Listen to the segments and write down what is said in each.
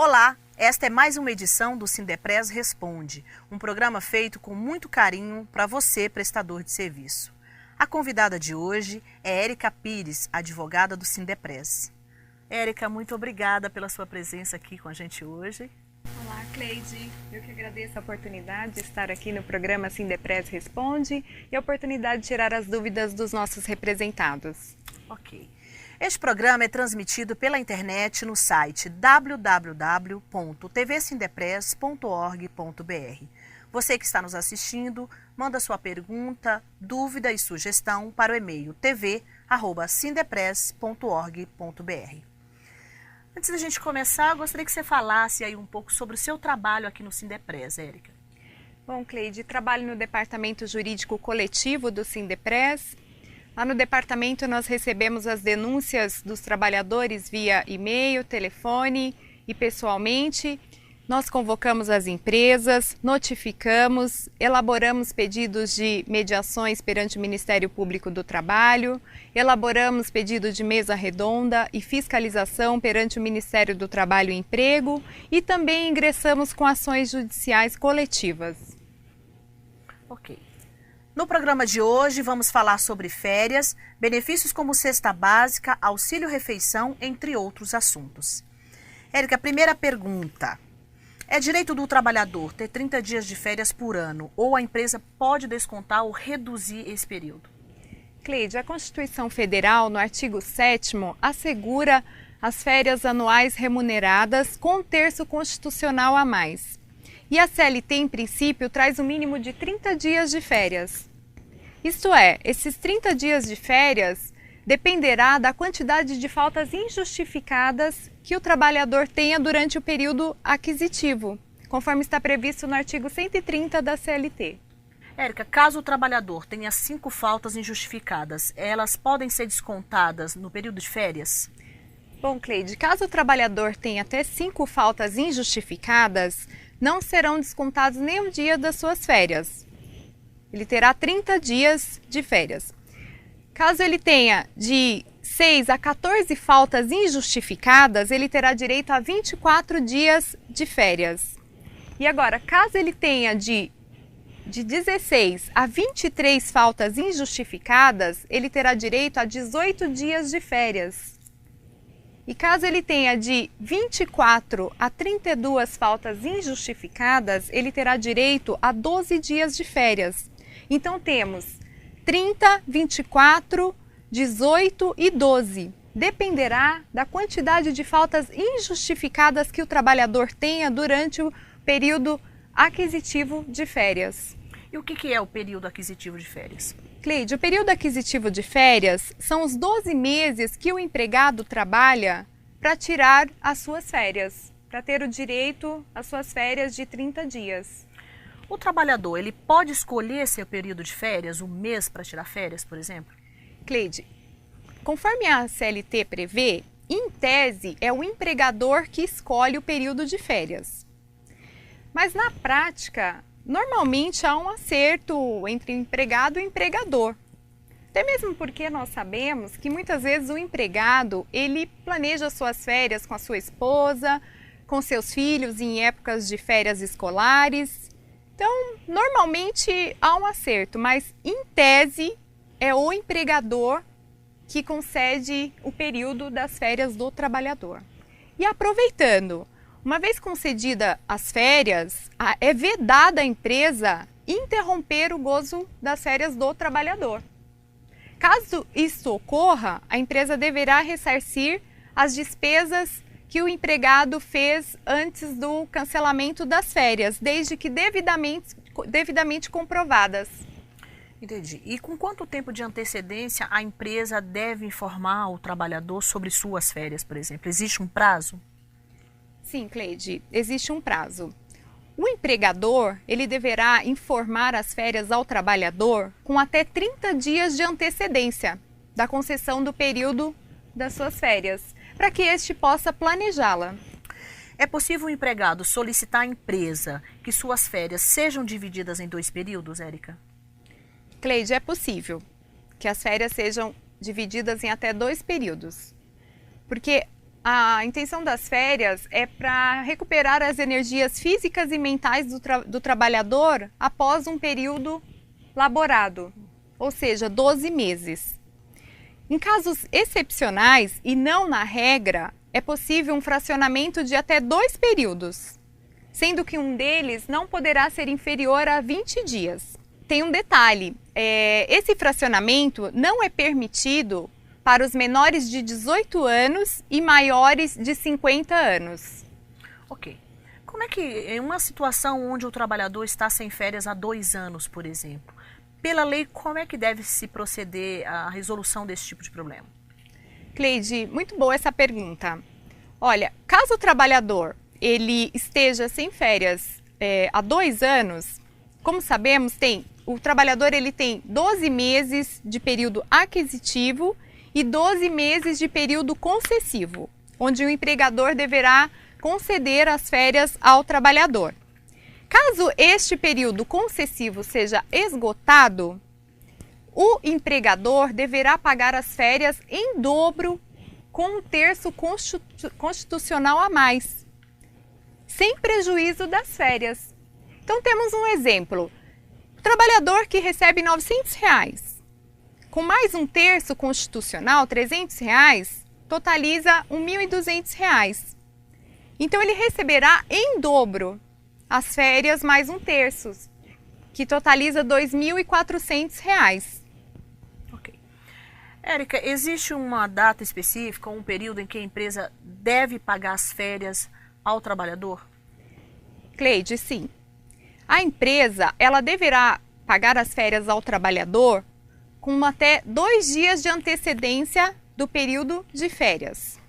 Olá, esta é mais uma edição do Sindepres Responde, um programa feito com muito carinho para você, prestador de serviço. A convidada de hoje é Érica Pires, advogada do Sindepres. Érica, muito obrigada pela sua presença aqui com a gente hoje. Olá, Cleide. Eu que agradeço a oportunidade de estar aqui no programa Sindepres Responde e a oportunidade de tirar as dúvidas dos nossos representados. Ok. Este programa é transmitido pela internet no site www.tvsindepres.org.br. Você que está nos assistindo, manda sua pergunta, dúvida e sugestão para o e-mail tv@sindepres.org.br. Antes da gente começar, eu gostaria que você falasse aí um pouco sobre o seu trabalho aqui no Sindepres, Érica. Bom, Cleide, trabalho no Departamento Jurídico Coletivo do Sindepres. Lá no departamento nós recebemos as denúncias dos trabalhadores via e-mail, telefone e pessoalmente. Nós convocamos as empresas, notificamos, elaboramos pedidos de mediações perante o Ministério Público do Trabalho, elaboramos pedido de mesa redonda e fiscalização perante o Ministério do Trabalho e Emprego e também ingressamos com ações judiciais coletivas. Ok. No programa de hoje vamos falar sobre férias, benefícios como cesta básica, auxílio-refeição, entre outros assuntos. Érica, a primeira pergunta. É direito do trabalhador ter 30 dias de férias por ano ou a empresa pode descontar ou reduzir esse período? Cleide, a Constituição Federal, no artigo 7º, assegura as férias anuais remuneradas com um terço constitucional a mais. E a CLT, em princípio, traz um mínimo de 30 dias de férias. Isto é, esses 30 dias de férias dependerá da quantidade de faltas injustificadas que o trabalhador tenha durante o período aquisitivo, conforme está previsto no artigo 130 da CLT. Érica, caso o trabalhador tenha 5 faltas injustificadas, elas podem ser descontadas no período de férias? Bom, Cleide, caso o trabalhador tenha até 5 faltas injustificadas, não serão descontados nenhum dia das suas férias. Ele terá 30 dias de férias. Caso ele tenha de 6 a 14 faltas injustificadas, ele terá direito a 24 dias de férias. E agora, caso ele tenha de 16 a 23 faltas injustificadas, ele terá direito a 18 dias de férias. E caso ele tenha de 24 a 32 faltas injustificadas, ele terá direito a 12 dias de férias. Então temos 30, 24, 18 e 12. Dependerá da quantidade de faltas injustificadas que o trabalhador tenha durante o período aquisitivo de férias. E o que é o período aquisitivo de férias? Cleide, o período aquisitivo de férias são os 12 meses que o empregado trabalha para tirar as suas férias, para ter o direito às suas férias de 30 dias. O trabalhador, ele pode escolher seu período de férias, um mês para tirar férias, por exemplo? Cleide, conforme a CLT prevê, em tese é o empregador que escolhe o período de férias. Mas na prática, normalmente há um acerto entre o empregado e o empregador. Até mesmo porque nós sabemos que muitas vezes o empregado, ele planeja suas férias com a sua esposa, com seus filhos em épocas de férias escolares. Então, normalmente há um acerto, mas em tese é o empregador que concede o período das férias do trabalhador. E aproveitando, uma vez concedida as férias, é vedada à empresa interromper o gozo das férias do trabalhador. Caso isso ocorra, a empresa deverá ressarcir as despesas que o empregado fez antes do cancelamento das férias, desde que devidamente comprovadas. Entendi. E com quanto tempo de antecedência a empresa deve informar o trabalhador sobre suas férias, por exemplo? Existe um prazo? Sim, Cleide, existe um prazo. O empregador, ele deverá informar as férias ao trabalhador com até 30 dias de antecedência da concessão do período das suas férias, para que este possa planejá-la. É possível o empregado solicitar à empresa que suas férias sejam divididas em 2 períodos, Érica? Cleide, é possível que as férias sejam divididas em até 2 períodos, porque a intenção das férias é para recuperar as energias físicas e mentais do trabalhador após um período laborado, ou seja, 12 meses. Em casos excepcionais e não na regra, é possível um fracionamento de até 2 períodos, sendo que um deles não poderá ser inferior a 20 dias. Tem um detalhe, esse fracionamento não é permitido para os menores de 18 anos e maiores de 50 anos. Ok. Como é que, em uma situação onde o trabalhador está sem férias há 2 anos, por exemplo, pela lei, como é que deve se proceder à resolução desse tipo de problema? Cleide, muito boa essa pergunta. Olha, caso o trabalhador ele esteja sem férias há 2 anos, como sabemos, o trabalhador ele tem 12 meses de período aquisitivo e 12 meses de período concessivo, onde o empregador deverá conceder as férias ao trabalhador. Caso este período concessivo seja esgotado, o empregador deverá pagar as férias em dobro com 1/3 constitucional a mais, sem prejuízo das férias. Então temos um exemplo, o trabalhador que recebe R$900, com mais 1/3 constitucional, R$300, totaliza R$1.200. Então ele receberá em dobro as férias mais 1/3, que totaliza R$2.400. Ok. Érica, existe uma data específica, um período em que a empresa deve pagar as férias ao trabalhador? Cleide, sim. A empresa ela deverá pagar as férias ao trabalhador com até 2 dias de antecedência do período de férias.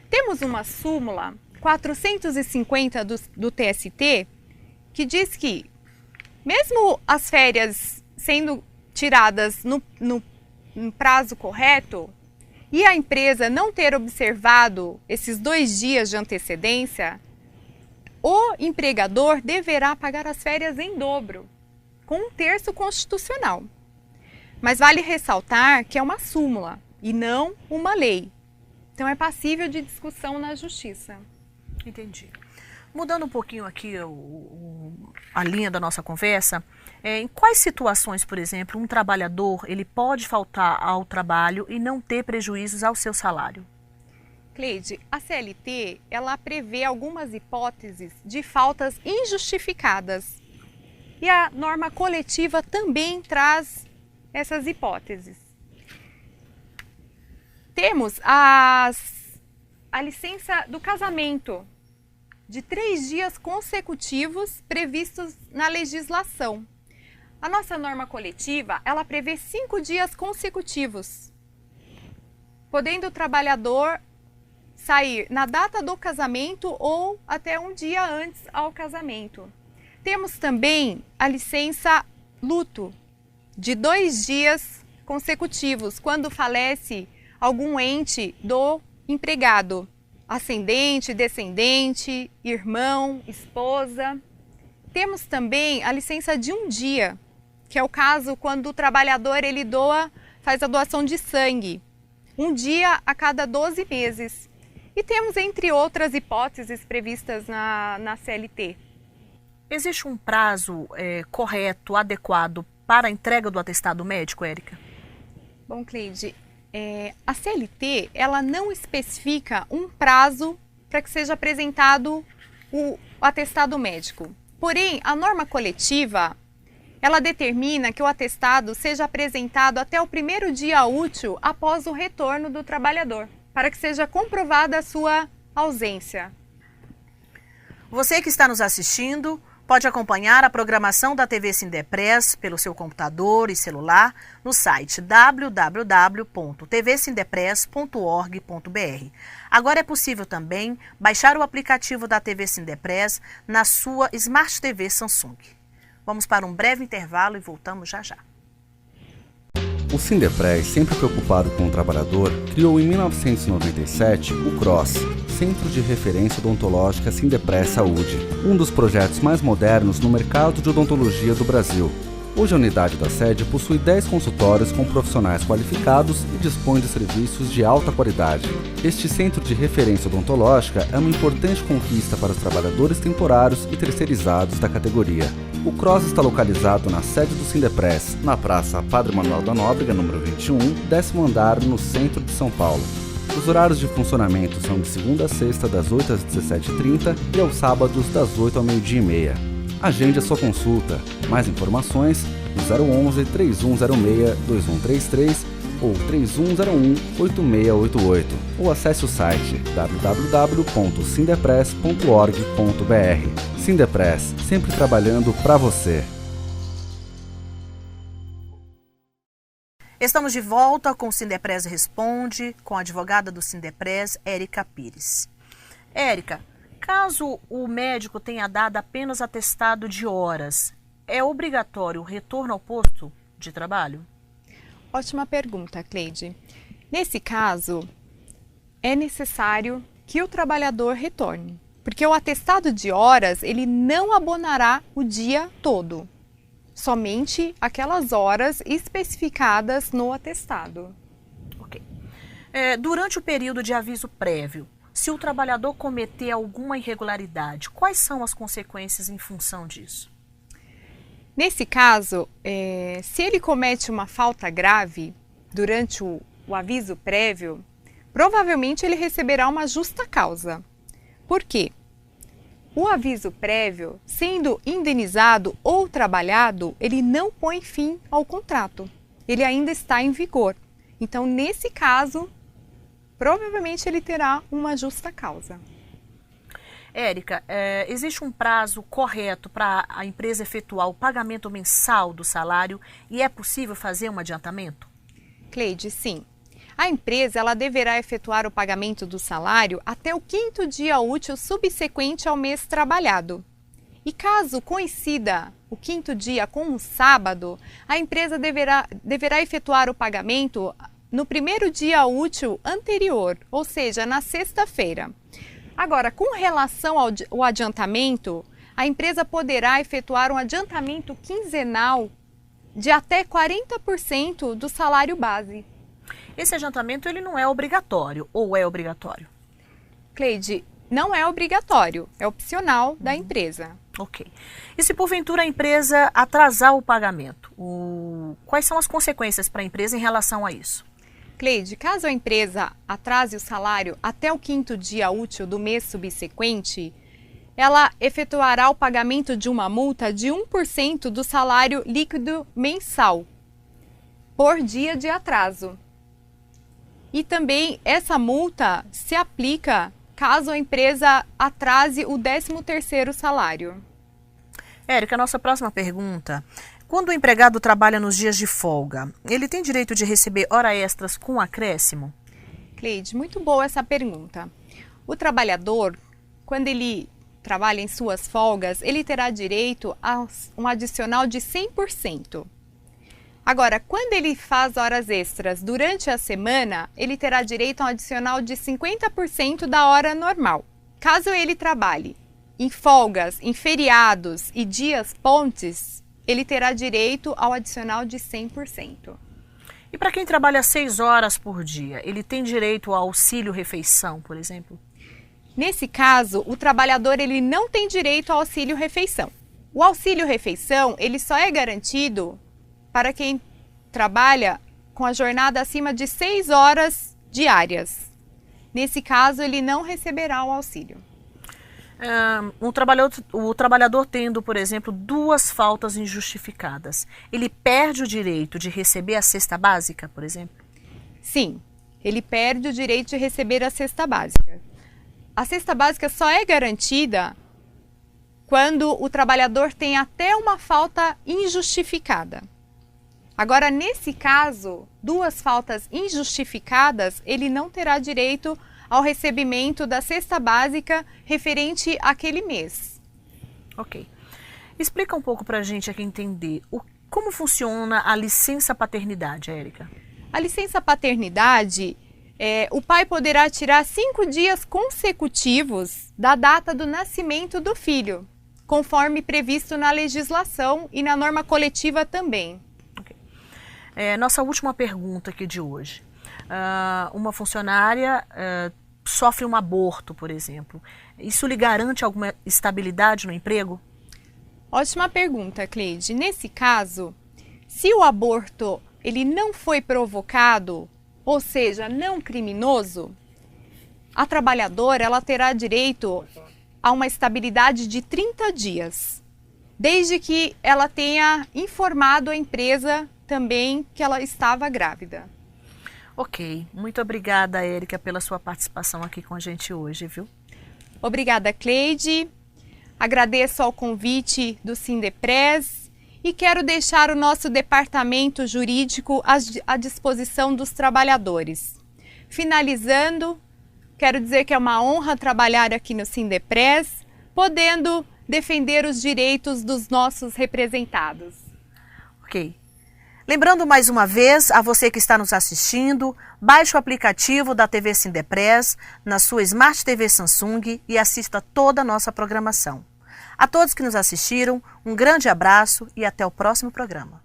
Temos uma súmula 450 do TST que diz que, mesmo as férias sendo tiradas no prazo correto e a empresa não ter observado esses 2 dias de antecedência, o empregador deverá pagar as férias em dobro, com 1/3 constitucional. Mas vale ressaltar que é uma súmula e não uma lei. Então é passível de discussão na justiça. Entendi. Mudando um pouquinho aqui a linha da nossa conversa, em quais situações, por exemplo, um trabalhador ele pode faltar ao trabalho e não ter prejuízos ao seu salário? Cleide, a CLT ela prevê algumas hipóteses de faltas injustificadas. E a norma coletiva também traz essas hipóteses. Temos a licença do casamento, de 3 dias consecutivos previstos na legislação. A nossa norma coletiva, ela prevê 5 dias consecutivos, podendo o trabalhador sair na data do casamento ou até um dia antes ao casamento. Temos também a licença luto, de 2 dias consecutivos, quando falece algum ente do empregado, ascendente, descendente, irmão, esposa. Temos também a licença de 1 dia, que é o caso quando o trabalhador ele faz a doação de sangue, 1 dia a cada 12 meses. E temos, entre outras hipóteses previstas na CLT. Existe um prazo correto, adequado para a entrega do atestado médico, Érica? Bom, Cleide, a CLT ela não especifica um prazo para que seja apresentado o atestado médico. Porém, a norma coletiva ela determina que o atestado seja apresentado até o 1º dia útil após o retorno do trabalhador, para que seja comprovada a sua ausência. Você que está nos assistindo pode acompanhar a programação da TV Sindepress pelo seu computador e celular no site www.tvsindepress.org.br. Agora é possível também baixar o aplicativo da TV Sindepress na sua Smart TV Samsung. Vamos para um breve intervalo e voltamos já já. O Sindepress, sempre preocupado com o trabalhador, criou em 1997 o CROSS, Centro de Referência Odontológica Sindepress Saúde, um dos projetos mais modernos no mercado de odontologia do Brasil. Hoje a unidade da sede possui 10 consultórios com profissionais qualificados e dispõe de serviços de alta qualidade. Este centro de referência odontológica é uma importante conquista para os trabalhadores temporários e terceirizados da categoria. O CROSS está localizado na sede do Sindepress, na Praça Padre Manuel da Nóbrega, número 21, 10º andar, no centro de São Paulo. Os horários de funcionamento são de segunda a sexta, das 8 às 17h30 e aos sábados, das 8 ao meio-dia e meia. Agende a sua consulta. Mais informações no 011 3106 2133 ou 3101 8688 ou acesse o site www.sindepress.org.br. Sindepress, sempre trabalhando para você. Estamos de volta com o Sindepress Responde, com a advogada do Sindepress, Érica Pires. Érica, caso o médico tenha dado apenas atestado de horas, é obrigatório o retorno ao posto de trabalho? Ótima pergunta, Cleide. Nesse caso, é necessário que o trabalhador retorne, porque o atestado de horas ele não abonará o dia todo, somente aquelas horas especificadas no atestado. Ok. Durante o período de aviso prévio, se o trabalhador cometer alguma irregularidade, quais são as consequências em função disso? Nesse caso, se ele comete uma falta grave durante o aviso prévio, provavelmente ele receberá uma justa causa. Por quê? O aviso prévio, sendo indenizado ou trabalhado, ele não põe fim ao contrato. Ele ainda está em vigor. Então, nesse caso, provavelmente ele terá uma justa causa. Érica, existe um prazo correto para a empresa efetuar o pagamento mensal do salário e é possível fazer um adiantamento? Cleide, sim. A empresa ela deverá efetuar o pagamento do salário até o 5º dia útil subsequente ao mês trabalhado. E caso coincida o 5º dia com um sábado, a empresa deverá efetuar o pagamento no 1º dia útil anterior, ou seja, na sexta-feira. Agora, com relação ao adiantamento, a empresa poderá efetuar um adiantamento quinzenal de até 40% do salário base. Esse adiantamento ele não é obrigatório ou é obrigatório? Cleide, não é obrigatório, é opcional da empresa. Ok. E se porventura a empresa atrasar o pagamento, quais são as consequências para a empresa em relação a isso? Cleide, caso a empresa atrase o salário até o 5º dia útil do mês subsequente, ela efetuará o pagamento de uma multa de 1% do salário líquido mensal por dia de atraso. E também essa multa se aplica caso a empresa atrase o 13º salário. Érica, nossa próxima pergunta. Quando o empregado trabalha nos dias de folga, ele tem direito de receber horas extras com acréscimo? Cleide, muito boa essa pergunta. O trabalhador, quando ele trabalha em suas folgas, ele terá direito a um adicional de 100%. Agora, quando ele faz horas extras durante a semana, ele terá direito a um adicional de 50% da hora normal. Caso ele trabalhe em folgas, em feriados e dias pontes, ele terá direito ao adicional de 100%. E para quem trabalha 6 horas por dia, ele tem direito ao auxílio-refeição, por exemplo? Nesse caso, o trabalhador ele não tem direito ao auxílio-refeição. O auxílio-refeição ele só é garantido para quem trabalha com a jornada acima de 6 horas diárias. Nesse caso, ele não receberá o auxílio. O trabalhador tendo, por exemplo, 2 faltas injustificadas, ele perde o direito de receber a cesta básica, por exemplo? Sim, ele perde o direito de receber a cesta básica. A cesta básica só é garantida quando o trabalhador tem até uma falta injustificada. Agora, nesse caso, 2 faltas injustificadas, ele não terá direito ao recebimento da cesta básica referente àquele mês. Ok. Explica um pouco para a gente aqui entender como funciona a licença paternidade, Érica. A licença paternidade, o pai poderá tirar 5 dias consecutivos da data do nascimento do filho, conforme previsto na legislação e na norma coletiva também. Nossa última pergunta aqui de hoje. Uma funcionária sofre um aborto, por exemplo. Isso lhe garante alguma estabilidade no emprego? Ótima pergunta, Cleide. Nesse caso, se o aborto ele não foi provocado, ou seja, não criminoso, a trabalhadora ela terá direito a uma estabilidade de 30 dias, desde que ela tenha informado a empresa também que ela estava grávida. Ok, muito obrigada, Érica, pela sua participação aqui com a gente hoje, viu? Obrigada, Cleide. Agradeço ao convite do Sindepres e quero deixar o nosso departamento jurídico à disposição dos trabalhadores. Finalizando, quero dizer que é uma honra trabalhar aqui no Sindepres, podendo defender os direitos dos nossos representados. Ok. Lembrando mais uma vez a você que está nos assistindo, baixe o aplicativo da TV Sindepres na sua Smart TV Samsung e assista toda a nossa programação. A todos que nos assistiram, um grande abraço e até o próximo programa.